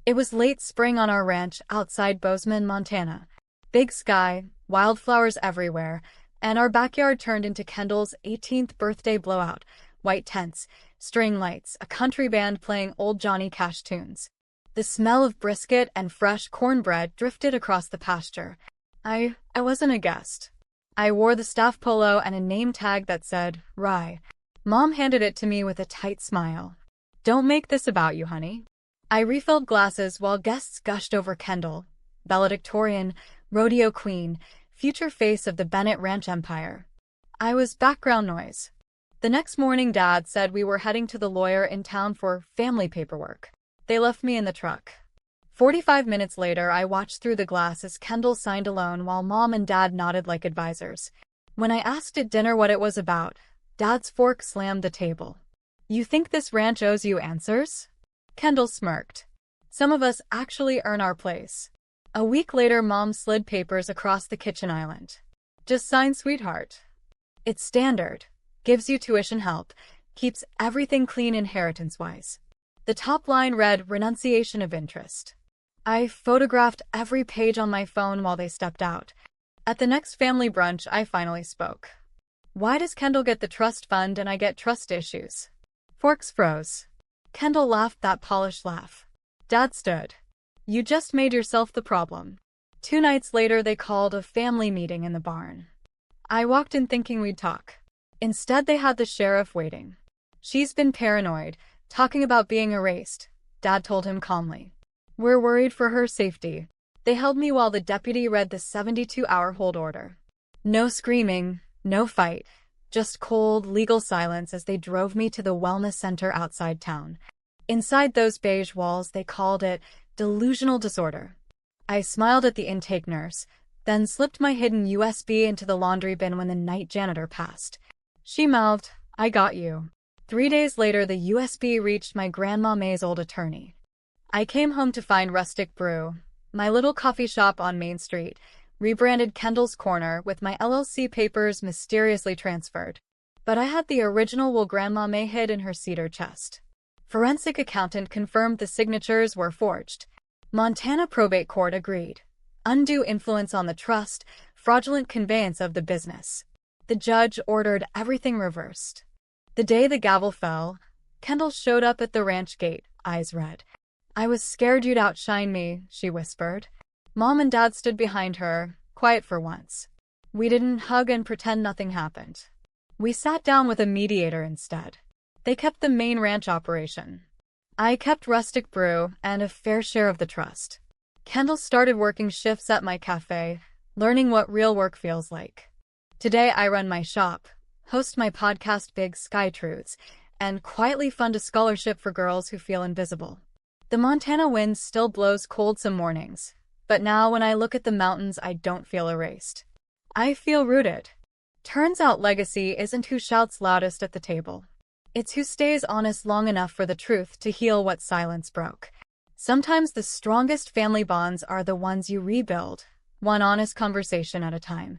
It was late spring on our ranch outside Bozeman, Montana. Big sky, wildflowers everywhere, and our backyard turned into Kendall's 18th birthday blowout. White tents, string lights, a country band playing old Johnny Cash tunes. The smell of brisket and fresh cornbread drifted across the pasture. I wasn't a guest. I wore the staff polo and a name tag that said, Rye. Mom handed it to me with a tight smile. Don't make this about you, honey. I refilled glasses while guests gushed over Kendall, valedictorian, rodeo queen, future face of the Bennett Ranch empire. I was background noise. The next morning, Dad said we were heading to the lawyer in town for family paperwork. They left me in the truck. 45 minutes later, I watched through the glass as Kendall signed a loan while Mom and Dad nodded like advisors. When I asked at dinner what it was about, Dad's fork slammed the table. You think this ranch owes you answers? Kendall smirked. Some of us actually earn our place. A week later, Mom slid papers across the kitchen island. Just sign, sweetheart. It's standard. Gives you tuition help. Keeps everything clean inheritance-wise. The top line read, renunciation of interest. I photographed every page on my phone while they stepped out. At the next family brunch, I finally spoke. Why does Kendall get the trust fund and I get trust issues? Forks froze. Kendall laughed that polished laugh. Dad stood. You just made yourself the problem. 2 nights later, they called a family meeting in the barn. I walked in thinking we'd talk. Instead, they had the sheriff waiting. She's been paranoid, talking about being erased, Dad told him calmly. We're worried for her safety. They held me while the deputy read the 72-hour hold order. No screaming, no fight. Just cold, legal silence as they drove me to the wellness center outside town. Inside those beige walls, they called it delusional disorder. I smiled at the intake nurse, then slipped my hidden USB into the laundry bin when the night janitor passed. She mouthed, I got you. 3 days later, the USB reached my Grandma May's old attorney. I came home to find Rustic Brew, my little coffee shop on Main Street, rebranded Kendall's Corner with my LLC papers mysteriously transferred. But I had the original will Grandma May hid in her cedar chest. Forensic accountant confirmed the signatures were forged. Montana probate court agreed. Undue influence on the trust, fraudulent conveyance of the business. The judge ordered everything reversed. The day the gavel fell, Kendall showed up at the ranch gate, eyes red. I was scared you'd outshine me, she whispered. Mom and Dad stood behind her, quiet for once. We didn't hug and pretend nothing happened. We sat down with a mediator instead. They kept the main ranch operation. I kept Rustic Brew and a fair share of the trust. Kendall started working shifts at my cafe, learning what real work feels like. Today I run my shop, host my podcast Big Sky Truths, and quietly fund a scholarship for girls who feel invisible. The Montana wind still blows cold some mornings, but now when I look at the mountains I don't feel erased. I feel rooted. Turns out legacy isn't who shouts loudest at the table. It's who stays honest long enough for the truth to heal what silence broke. Sometimes the strongest family bonds are the ones you rebuild, one honest conversation at a time.